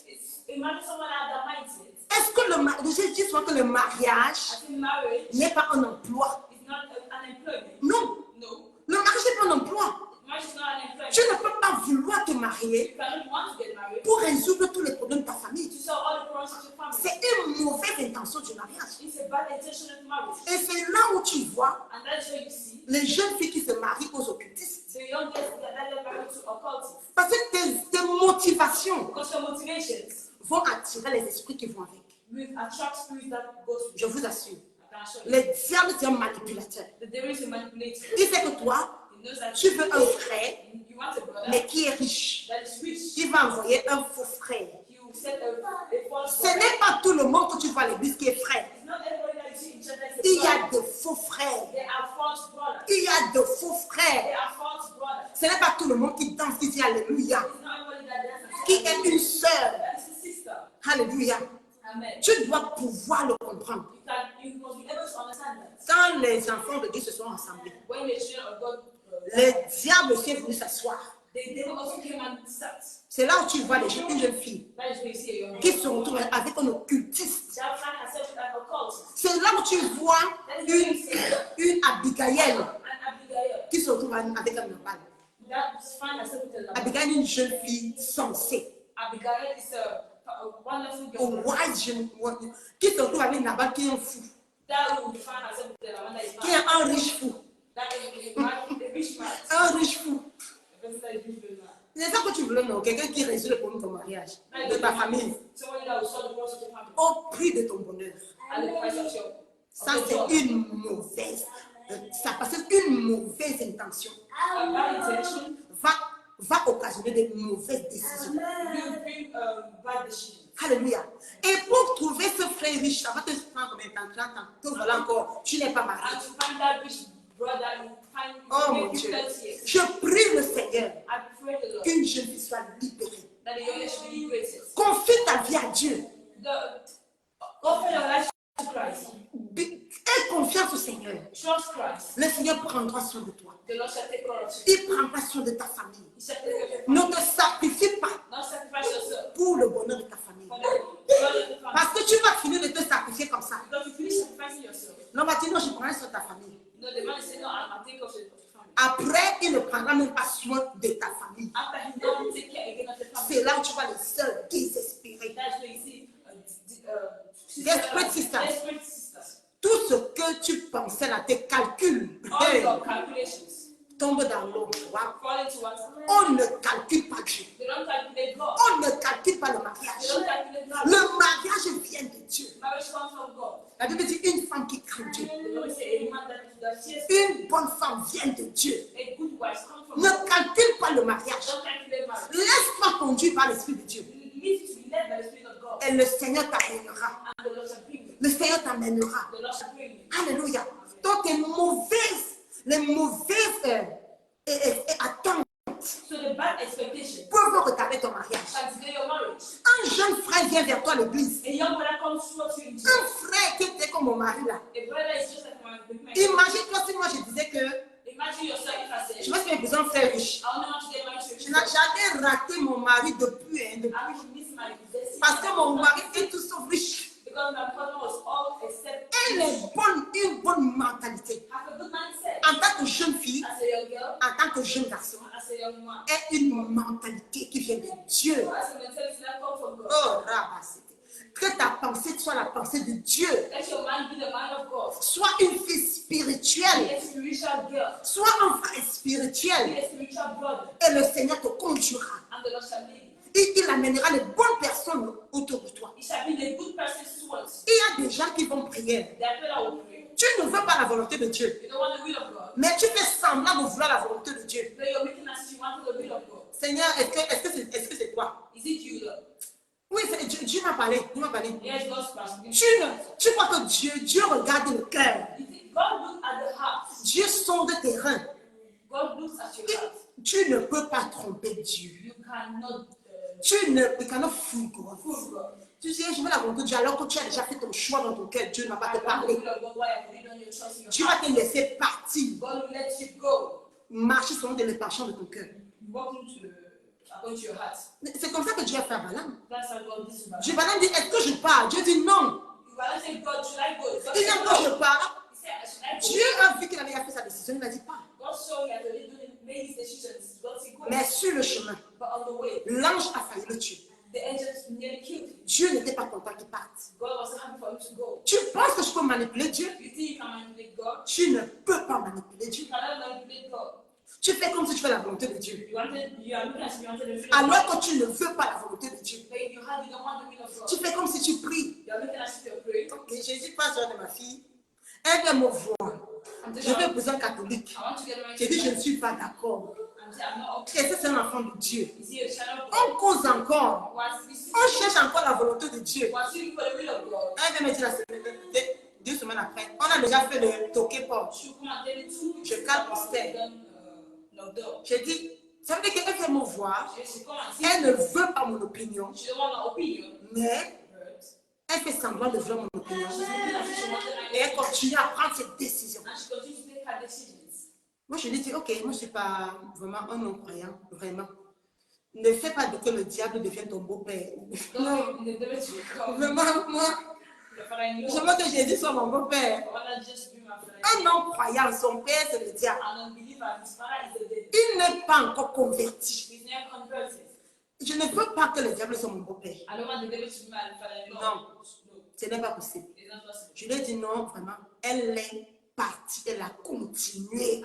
Imagine someone that has that mindset. Est-ce que je dis souvent que le mariage I think marriage n'est pas un emploi? is not an employment. Non, No, le mariage n'est pas un emploi. marriage is not an employment. Tu ne peux pas vouloir te marier You cannot want to get married pour résoudre tous les problèmes de ta famille. to solve all the problems of your family. C'est une mauvaise intention du mariage. It's a bad intention of marriage. Et c'est là où tu vois And that's where you see les jeunes filles qui se marient aux occultistes. the young girls that get married to occultists. Parce que tes motivations Because your motivations vont attirer les esprits qui vont avec. will attract spirits that go to Je vous assure. I can assure you. Le diable, c'est un manipulateur. The devil is a manipulator. Il sait que toi, He knows that tu veux un frère, you want a brother mais qui est riche. that is rich. Il va envoyer un faux frère. He will set a false Ce brother. n'est pas tout le monde que tu vois à l'église qui est frère. It's not everybody that you see in church that is a Il y a brother. de faux frères. They are false brothers. Il y a de faux They frères. are false brothers. Ce n'est pas tout le monde qui danse, qui dit Alléluia, It's not everybody that dances. qui est une sœur. That is a sister. Alléluia. Amen. Tu dois pouvoir le comprendre. You must be able to understand that. Quand les enfants de Dieu se sont rassemblés, When the children of God, le diable aussi est venu s'asseoir. the devil also came and sat. C'est là où tu vois une jeune fille That is where you see a young qui girl. se retrouve avec un occultiste. That find herself with an occultist. C'est là où tu vois une Abigail And Abigail. qui se retrouve avec un Nabal. That find herself with a Nabal. Abigail est une jeune fille sensée, Abigail is a wonderful une girl. wise jeune qui se retrouve avec Nabal qui est un fou, That will find herself with a Nabal that is qui est mad. un riche fou, That is a rich man. un riche fou. A person that is rich very man. C'est ça que tu voulais, non? Quelqu'un qui résout le problème de ton mariage, de ta famille, Somebody that will solve the problems of your family. au prix de ton bonheur. At the price of your Ça, of your c'est job. une mauvaise, ça passe une mauvaise intention. A bad intention Va occasionner des mauvaises décisions. will bring bad decisions. Alléluia. Et pour trouver ce frère riche, ça va te prendre combien de temps? 30 ans. Que voilà encore, tu n'es pas marié. And to find that rich brother, you find Oh mon make Dieu. 30 years. Je prie le Seigneur I pray the Lord qu'une jeune fille soit libérée. that the young should be liberated. Confie ta vie à Dieu. Offer your life to Christ. Aie confiance au Seigneur. Trust Christ. Le Seigneur prendra soin de toi. The Lord shall take care of you. Il prendra soin de ta famille. He shall take care of your Ne family. te sacrifie pas Don't sacrifice yourself pour le bonheur de ta famille. for the glory of the family. Parce que tu vas finir de te sacrifier comme ça. Because if you finish sacrificing yourself, Non, va dire non, je prendrai soin de ta famille. no, the man is saying, no, I'll take care of your family. Après, il ne prendra même pas soin de ta famille. After he don't take care again of the family, C'est là où tu vois les sœurs désespérées. that's where you see Desperate sisters. desperate sisters. Tout ce que tu pensais là, tes calculs, All hey, your calculations tombent dans l'eau. tu vois. fall into water. On ne calcule pas Dieu. They don't calculate God. On ne calcule pas le They mariage. don't calculate God. Le mariage vient de Dieu. Marriage comes from God. La Bible dit une femme qui craint Dieu. The Lord say a man that fears Une bonne femme vient de Dieu. a good wife comes from Ne God. calcule pas le mariage. Don't calculate marriage. Laisse-toi conduire par l'Esprit de Dieu. You need to be led by the Spirit of God. Et le Seigneur t'amènera. And the Lord shall bring you. Le Seigneur t'amènera. The Lord shall bring you. Alléluia. Donc les mauvaises attentes So the bad expectation peuvent retarder ton mariage. shall delay your marriage. Un jeune frère vient vers toi à l'église. A young brother comes towards you in Un Jesus. frère qui était comme mon mari là. A brother is just like my big man. Imagine-toi si moi je disais que Imagine yourself if I je said, vais faire besoin de frère riche. I only want to get married to a Je rich n'ai man. jamais raté mon mari depuis. I will miss my destiny. Parce que mon mari est tout sauf riche. Because my husband was all except Elle a une bonne mentalité. have a good mindset. En tant que jeune fille, As a young girl, en tant que jeune garçon, as a young man. est une mentalité qui vient de Dieu. As a mentality that comes from God. Oh, Rabasité. Que ta pensée soit la pensée de Dieu. Let your mind be the mind of God. Sois une fille Be spirituelle. a spiritual girl. Sois un frère Be spirituel. a spiritual brother. Et le Seigneur te conduira. And the Lord shall lead you. Il amènera les bonnes personnes autour de toi. It shall be the good person towards Il you. y a des gens qui vont prier. There are people that will pray. Tu ne veux pas la volonté de Dieu. You don't want the will of God. Mais tu fais semblant de vouloir la volonté de Dieu. But you're making as you want the will of God. Seigneur, est-ce que c'est toi? Is it you, Lord? Oui, Dieu m'a parlé. Dieu m'a parlé. Yes, God's person. Tu crois que Dieu regarde le cœur. You think God looks at the heart. Dieu sonde tes reins. God looks at your heart. Tu ne peux pas tromper Dieu. You cannot You cannot fool God. fool God. Tu sais, je veux la volonté de Dieu. Alors que tu as déjà fait ton choix dans ton cœur, Dieu ne va pas te parler. Dieu va te laisser partir. God will let you go. Marcher selon les penchants de ton cœur. Walking according to your heart. C'est comme ça que Dieu a fait à Balaam. That's how God is about. Dieu Balaam dit, est-ce que je pars? Dieu dit non. Balaam said, God, should I go? God Il said, dit que je pars. He said, should I go? Dieu a vu qu'il avait fait sa décision, il a dit pas. God saw he had already made his decisions. God said, go. Mais sur le chemin, But on the way, l'ange a failli le tuer. the angels nearly killed him. Dieu n'était pas content qu'il parte. God was not happy for him to go. Tu penses que je peux manipuler Dieu? You think you can manipulate God? Tu ne peux pas manipuler Dieu. You cannot manipulate God. Tu fais comme si tu fais la volonté de Dieu. You are looking as if you wanted the will of God. Alors que tu ne veux pas la volonté de Dieu. But in your heart, you don't want the will of God. Tu fais comme si tu pries. You are looking as if you're praying. Ok, Jésus passe sur de ma fille. Elle vient me voir. I'm Je telling vais you, épouser un catholique. I want to get married. J'ai dit, je ne suis pas d'accord. I'm saying, I'm not okay. Et ça, c'est un enfant de Dieu. Is he a child of On God? cause encore. On cherche encore la volonté de Dieu. Was looking for the will of God? Elle vient me dire la semaine, 2 semaines après, on a déjà fait le toqué porte. She come and tell you 2 weeks Je calme mon stère. no door. J'ai dit, ça veut dire qu'elle vient me voir. She come and see. Elle ne veut pas mon opinion, She don't want my opinion. mais But elle fait semblant de vouloir mon opinion. she's looking as if she wanted my Et elle continue à prendre ses décisions. and she continues to make her decisions. Moi, je lui dis, ok, moi, je ne suis pas vraiment un non-croyant, vraiment. Ne fais pas que le diable devienne ton beau-père. Non, Don't the devil to come. vraiment, moi, The father-in-law. je veux que Jésus soit mon beau-père. I wanna just be my friend. Un non-croyant, son père, c'est le diable. An unbeliever, his father is the devil. Il n'est pas encore converti. He's never converted. Je ne veux pas que le diable soit mon beau-père. I don't want the devil to be my father-in-law. Non. No, Ce n'est pas possible. it's not possible. Je lui ai dit non, vraiment. Elle est partie, elle a continué.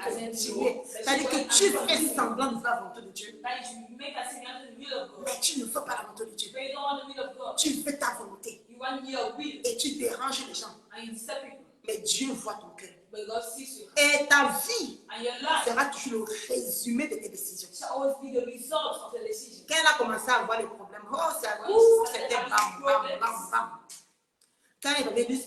C'est-à-dire que tu fais semblant de faire la volonté de Dieu, That you make us see the will of God. mais tu ne veux pas la volonté de Dieu. But you don't want the will of God. Tu veux ta volonté You want your will et tu déranges les gens. and you disturb people. Mais Dieu voit ton cœur. But God sees you. Et ta vie And your life sera toujours le résumé de tes décisions. shall always be the result of the decision. Quand elle a commencé à avoir les problèmes, oh, c'était bam, bam, bam, bam. Quand elle avait dit,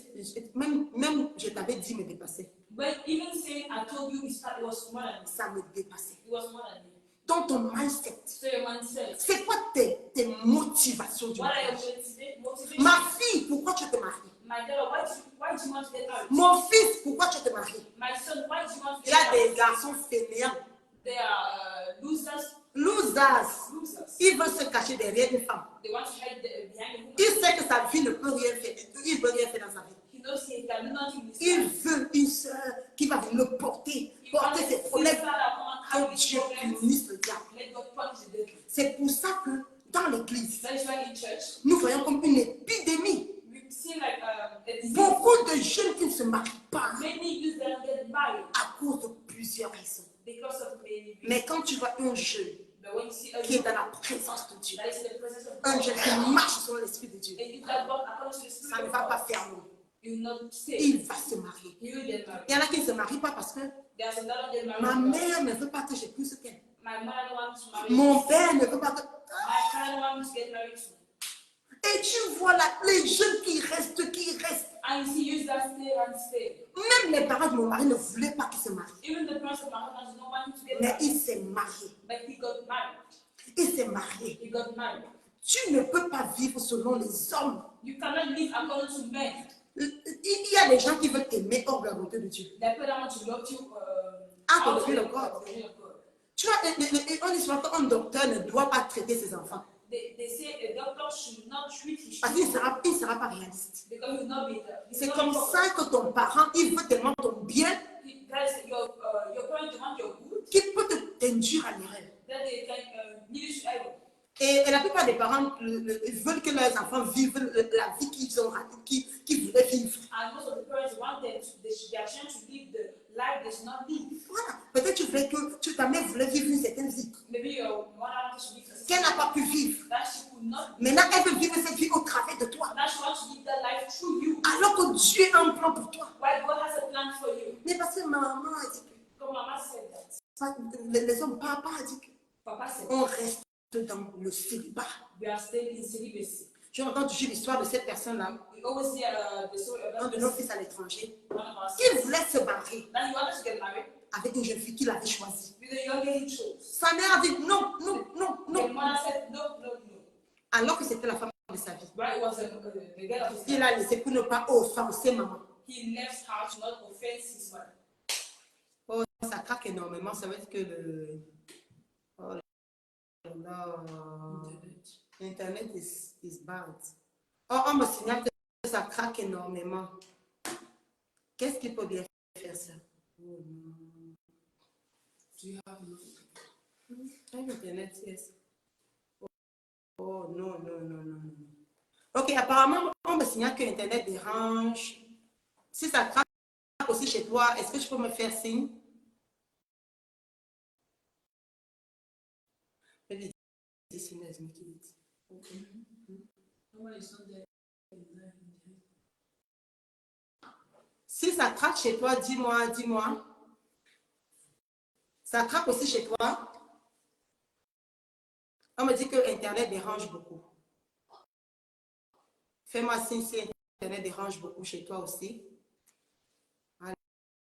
même je t'avais dit me dépasser, But even saying I told you it was more than me. ça me dépassait. It was more than me. Dans ton mindset, So your mindset. c'est quoi tes motivations du What are your mariage? motivations? Ma fille, pourquoi tu te maries? My daughter, why do you want to get married? Mon fils, pourquoi tu te maries? My son, why do you want to Il y get a married? des garçons fainéants, They are losers. losers. Losers. Ils veulent se cacher derrière une femme. They want to hide behind a woman. Il sait que sa vie ne peut rien faire. Il ne peut rien faire dans sa vie. He knows he can do nothing with Il his life. veut une soeur qui va venir le porter, He wants porter to ses see problèmes. his father come and Que carry his Dieu problems. punisse le diable. Let God punish the devil. C'est pour ça que dans l'église, That is why in church, nous voyons comme une épidémie. we see like a disease. Beaucoup de jeunes qui ne se marient pas Many youth that get married à cause de plusieurs raisons. because of many reasons. Mais quand tu vois un jeune But when you see a qui est youth dans la présence de Dieu, that is in the presence of un God, jeune qui marche sur l'esprit de Dieu, and you that walk according to the ça Spirit ne of va pas God, faire long. you will not stay. Il va se marier. You will get married. Il y en a qui ne se marient pas parce que There's some that don't get married. ma because mère ne veut pas que j'épouse qu'elle. my mother don't want me to marry. Mon père ne veut pas que... My father don't want me to get married too. Et tu vois là, les jeunes qui restent. And you see youth that stay and stay. Même les parents de mon mari ne voulaient pas qu'il se marie. Even the parents of my husband don't want him to get Mais married. il s'est marié. But he got married. Il s'est marié. He got married. Tu ne peux pas vivre selon les hommes. You cannot live according to men. Il y a des gens qui veulent t'aimer hors de la volonté de Dieu. The people that want to love you Ah, out the will of of God. the will of God. Tu vois, on dit souvent qu'un docteur ne doit pas traiter ses enfants. They say a doctor should not treat his Parce qu'il ne children sera pas réaliste. because he's not better. C'est comme ça que ton parent, il veut tellement ton bien Guys, your parents want your good, qu'il peut t'induire à l'erreur. that they can lead you to error. Et la plupart des parents veulent que leurs enfants vivent la vie qu'ils ont ratée, qu'ils voulaient vivre. And most of the parents want them to, their children to live the life they should not live. Voilà. Peut-être tu voulais que ta mère voulait vivre une certaine vie Maybe your mother wants to live a qu'elle n'a pas pu vivre. that she could not. Maintenant, elle veut vivre cette vie au travers de toi. Now she wants to live that life through you. Alors que Dieu a un plan pour toi. Why God has a plan for you. Mais parce que maman a dit Comme Mama said that. que les hommes, papa a dit que. Papa passage. On reste dans le célibat. We are still in celibacy. Je entends toujours l'histoire de cette personne-là, We always hear the story of un that de nos person, fils à l'étranger, one of our qui sons. voulait se marier Now he wanted to get married avec une jeune fille qu'il avait choisie. with a young lady he chose. Sa mère a dit non, non, non, The non, mother said no, no, no. alors que c'était la femme de sa vie. Right, it was the girl of his Il life. a laissé pour ne pas offenser maman. He left her to not offend his mother. Oh, ça craque énormément, ça veut dire que le... Oh là là, Internet is bad. Oh, on me signale que ça craque énormément. Qu'est-ce qui peut bien faire ça? Oh non. Do you have Internet, yes. Oh non, non, non, non, non. Ok, apparemment, on me signale que Internet dérange. Si ça craque aussi chez toi, est-ce que tu peux me faire signe? Si ça craque chez toi, dis-moi, dis-moi. Ça craque aussi chez toi. On me dit que Internet dérange beaucoup. Fais-moi signe si Internet dérange beaucoup chez toi aussi.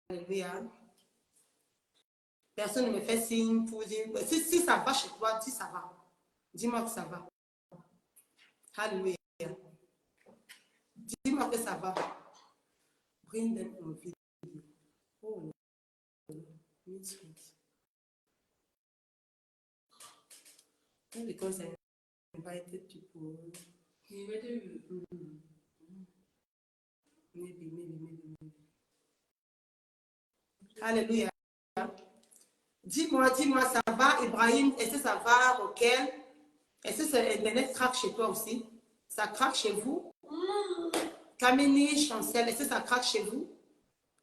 Alléluia. Personne ne me fait signe pour dire. Si ça va chez toi, dis ça va. Dis-moi que ça va. Alléluia. Dis-moi que ça va. Bring them on video. Oh no. Because I invited people. Maybe. Alléluia. Dis-moi, ça va, Ibrahim? Est-ce que ça va, Roquel? Est-ce que Internet craque chez toi aussi? Ça craque chez vous? Kamini, Chancel, est-ce que ça craque chez vous?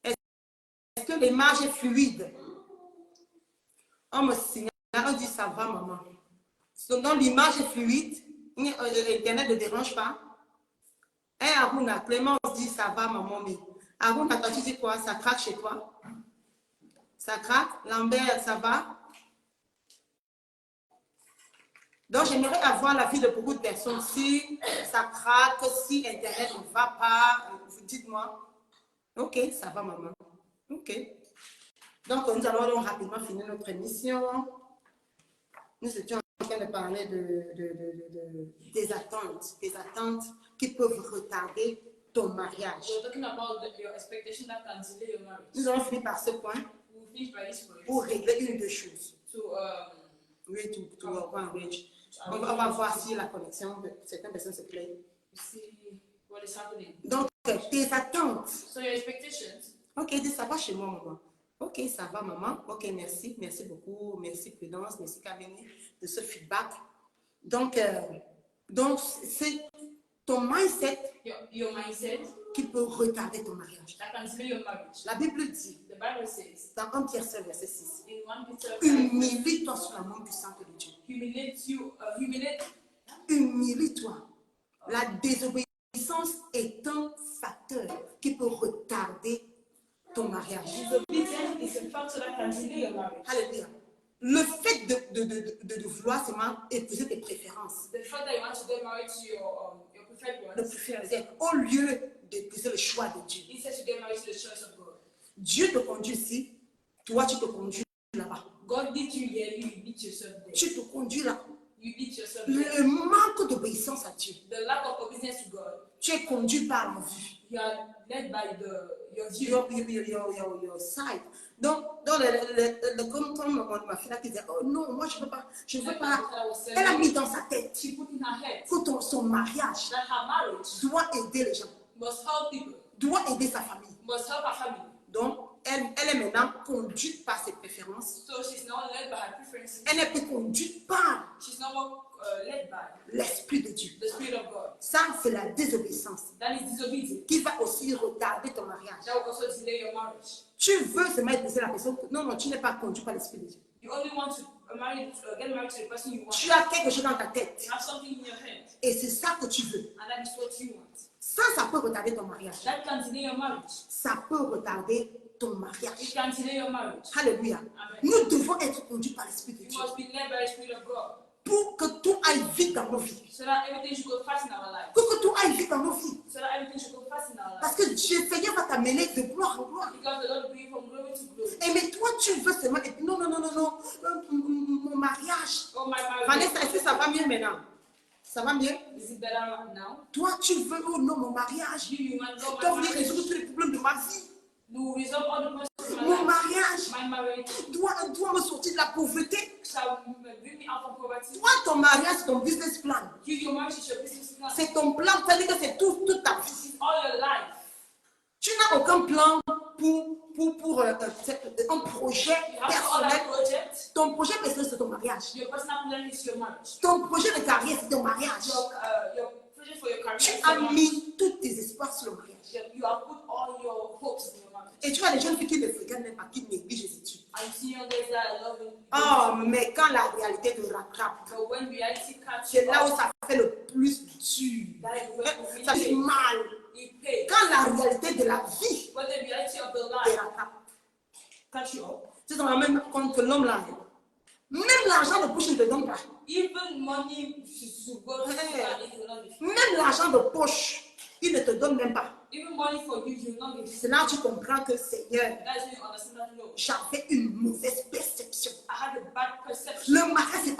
Est-ce que l'image est fluide? On me signale, on dit ça va, maman. Donc l'image est fluide, Internet ne dérange pas. Et Aruna, Clémence dit ça va, maman, mais Aruna, toi tu dis quoi? Ça craque chez toi? Ça craque? Lambert, ça va? Donc, j'aimerais avoir l'avis de beaucoup de personnes. Si ça craque, si Internet ne va pas, dites-moi. Ok, ça va, maman. Ok. Donc, nous allons donc rapidement finir notre émission. Nous étions en train de parler des attentes qui peuvent retarder ton mariage. We're talking about your expectation that can delay your marriage. Nous allons finir par ce point We'll finish by this point. pour régler une ou deux choses. Oui, On va voir si la connexion de certaines personnes se plaît. What is happening. Donc, tes attentes. So your expectations. Ok, dis ça va chez moi, maman. Ok, ça va, maman. Ok, merci. Merci beaucoup. Merci, Prudence. Merci, Kamini, de ce feedback. Donc c'est ton mindset Your mindset qui peut retarder ton mariage. that can delay your marriage. La Bible dit, The Bible says, dans 1 Pierre 5, verset 6, in 1 Peter 5, humilie-toi sous la main puissante de Dieu. Humilie-toi. La désobéissance est un facteur qui peut retarder ton mariage. Disobedience is a factor that can delay your marriage. Alléluia. Le fait de vouloir seulement épouser tes préférences, The fact that you want to get married to your preferred le ones, préféré, au lieu d'épouser le choix de Dieu. instead to get married to the choice of God. Dieu te conduit ici, toi tu te conduis là-bas. God leads you here, you lead yourself there. Tu te conduis là. You lead yourself there. Le manque d'obéissance à Dieu, The lack of obedience to God, tu es conduit par la vue. you are led by your view. Your side. Donc comme ma fille là qui disait, oh non, moi je ne veux pas. Elle a mis dans sa tête She put in her head que son mariage that her marriage doit aider les gens, must help people, doit aider sa famille. must help her family. Donc, elle est maintenant conduite par ses préférences. So she's not led by her preferences. Elle n'est plus conduite par She's not more led by l'Esprit de Dieu. the Spirit of God. Ça, c'est la désobéissance That is disobedience. qui va aussi retarder ton mariage. That will also delay your marriage. Tu veux seulement épouser la personne. Non, tu n'es pas conduit par l'Esprit de Dieu. You only want to get married to the person you want. Tu as quelque chose dans ta tête. You have something in your head, Et c'est ça que tu veux. and that is what you want. Ça peut retarder ton mariage. That can delay your marriage. Ça peut retarder ton You mariage. can delay your marriage. Alléluia. Amen. Nous devons être conduits par l'Esprit de You Dieu must be led by the Spirit of God. pour que tout aille vite dans nos vies. So that everything should go fast in our lives. Pour que tout aille vite dans nos vies. So that everything should go fast in our lives. Parce que Dieu, Seigneur, va t'amener de gloire en gloire. Because the Lord will bring you from glory to glory. Et mais toi, tu veux seulement... Et puis, non, mon mariage. Oh, my marriage. Vanessa, est-ce que ça va mieux maintenant? Ça va mieux? Is it better now? Toi, tu veux, oh non, mon mariage. You want to Je know dois my venir marriage? résoudre tous les problèmes de ma vie. You resolve all the problems of Mon my life. mariage My marriage doit me sortir de la pauvreté. shall bring me out from poverty. Toi, ton mariage, c'est ton business plan. Your marriage is your business plan. C'est ton plan, c'est-à-dire que c'est toute ta vie. It's all your life. Tu n'as aucun plan pour un projet You have all that personnel. project. Ton projet personnel, c'est ton mariage. Your personal plan is your marriage. Ton projet de carrière, c'est ton mariage. Your project for your career Tu is as your marriage. mis tous tes espoirs sur le mariage. You have put all your hopes in your marriage. Et tu vois les jeunes filles qui ne fréquentent même pas, qui négligent les études. And you see young guys that are loving. Oh, mais quand la réalité te rattrape, But when reality catches c'est you là où up, ça fait le plus dur. that is when Ça fait mal. it pays. Quand la réalité de la vie When the reality of the te life rattrape. catch you up, Tu te rends même compte que l'homme là, même l'argent de poche ne te donne pas. even money should go to that, it will not be. Même l'argent de poche, il ne te donne même pas. Even money for you, you will not be. C'est là que tu comprends que Seigneur, That is when you understand that no, j'avais une mauvaise perception. I had a bad perception. Le mariage,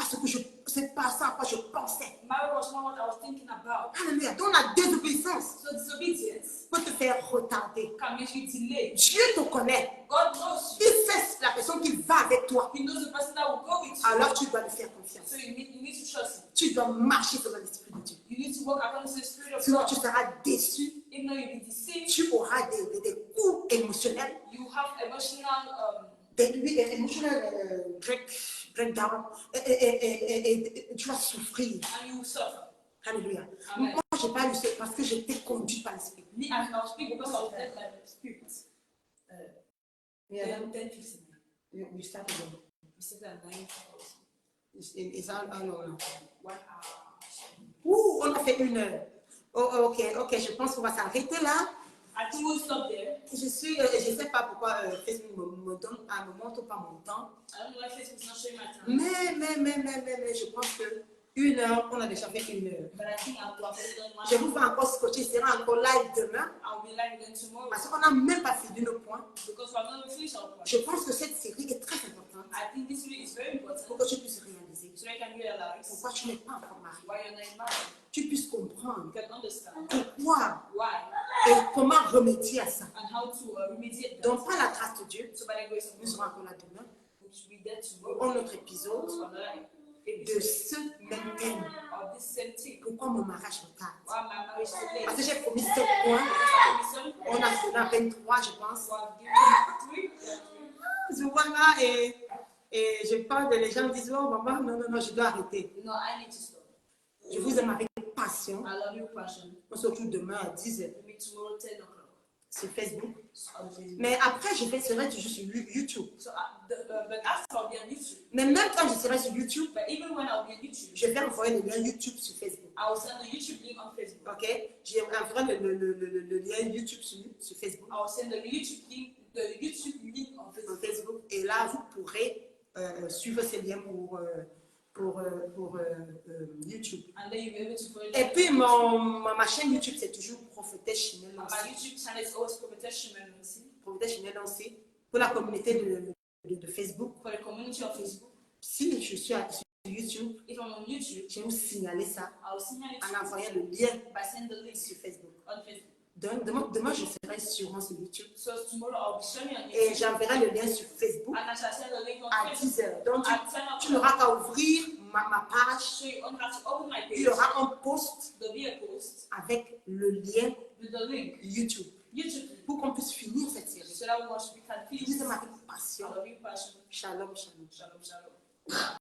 c'est pas ça à quoi je pensais. Marriage was not what I was thinking about. Alléluia. Donc la désobéissance So disobedience peut te faire retarder. can make you delay. Dieu te connaît. God knows you. Il sait la personne qui va avec toi. He knows the person that will go with you. Alors tu dois lui faire confiance. So you need to trust him. Tu dois marcher selon l'Esprit de Dieu. You need to walk according to the Spirit of Sinon God. tu seras déçu. Even though you'll be deceived, Tu auras des coups émotionnels. you have emotional Emotional breakdown. Et tu vas souffrir. and you will suffer. Alléluia. Amen. Moi, je n'ai pas eu ça parce que j'étais conduite par l'Esprit. Me, I can speak because I was led by the Spirit. Then 10:15. We start again. We said that 9 hours. It's all on. 1 hour. Ouh, on a fait 1 heure. Oh, ok, je pense qu'on va s'arrêter là. I think we'll stop there. Je sais pas pourquoi Facebook me montre pas mon temps. I don't know why Facebook's not showing my time. Mais, je pense que 1 heure, on a déjà fait 1 heure. But I think I'll have done one. Je vous fais encore scotcher, il sera encore live demain. I'll be live again tomorrow. Parce qu'on n'a même pas fini nos points. Because we're not finished our point. Je pense que cette série est très importante I think this week is very pour important. que tu puisses réaliser So you can realize pourquoi tu n'es pas encore marié. why you're not married. Tu puisses comprendre You can understand pourquoi why et comment remédier à ça. and how to remediate that. Donc, par la grâce de Dieu, So by the grace of nous serons God, encore là demain we should be there tomorrow. pour un autre épisode So another de episode ce même thème. of this same thing. Pourquoi mon mariage retarde? Why my marriage so late? Parce que j'ai promis 7 points. On a donné à peine 3, je pense. So I've given 3. Je vois là et je parle de les gens disent oh maman, non, je dois arrêter. No, I need to stop. Je vous aime avec passion. I love you, passion. On se retrouve demain à 10h We meet tomorrow 10 o'clock sur Facebook. on Facebook. Mais après, je serai toujours sur YouTube. So, but after I'll be on YouTube. Mais même quand je serai sur YouTube, But even when I'll be on YouTube, je vais envoyer le lien YouTube sur Facebook. I will send the YouTube link on Facebook. Ok? Je enverrai le lien YouTube sur Facebook. I will send the YouTube link on Sur Facebook. Facebook. Et là, vous pourrez suivre ces liens pour YouTube. And then you'll be able to follow Et puis, ma chaîne YouTube, c'est toujours Prophétesse Chinelle my Lancé. YouTube channel is always Prophetess Shimon Nancy. Prophétesse Chinelle Lancé. Pour la communauté de Facebook. For the community on Facebook. Si je suis sur YouTube, If I'm on YouTube, je vais vous signaler ça I'll signal it en envoyant le lien by sending the link sur Facebook. on Facebook. Donc, demain, je serai sûrement sur YouTube. So tomorrow I'll be showing you on Et YouTube. j'enverrai le lien sur Facebook And I shall send the link on à Facebook 10h. Donc, at 10 tu o'clock. n'auras qu'à ouvrir ma page. So you only have to open my Il y page. aura un post There'll be a post avec le lien with the link. YouTube YouTube link. pour qu'on puisse finir cette série. So that we can Je finish. vous aime avec I passion. love you, passion. Shalom, shalom. Shalom, shalom.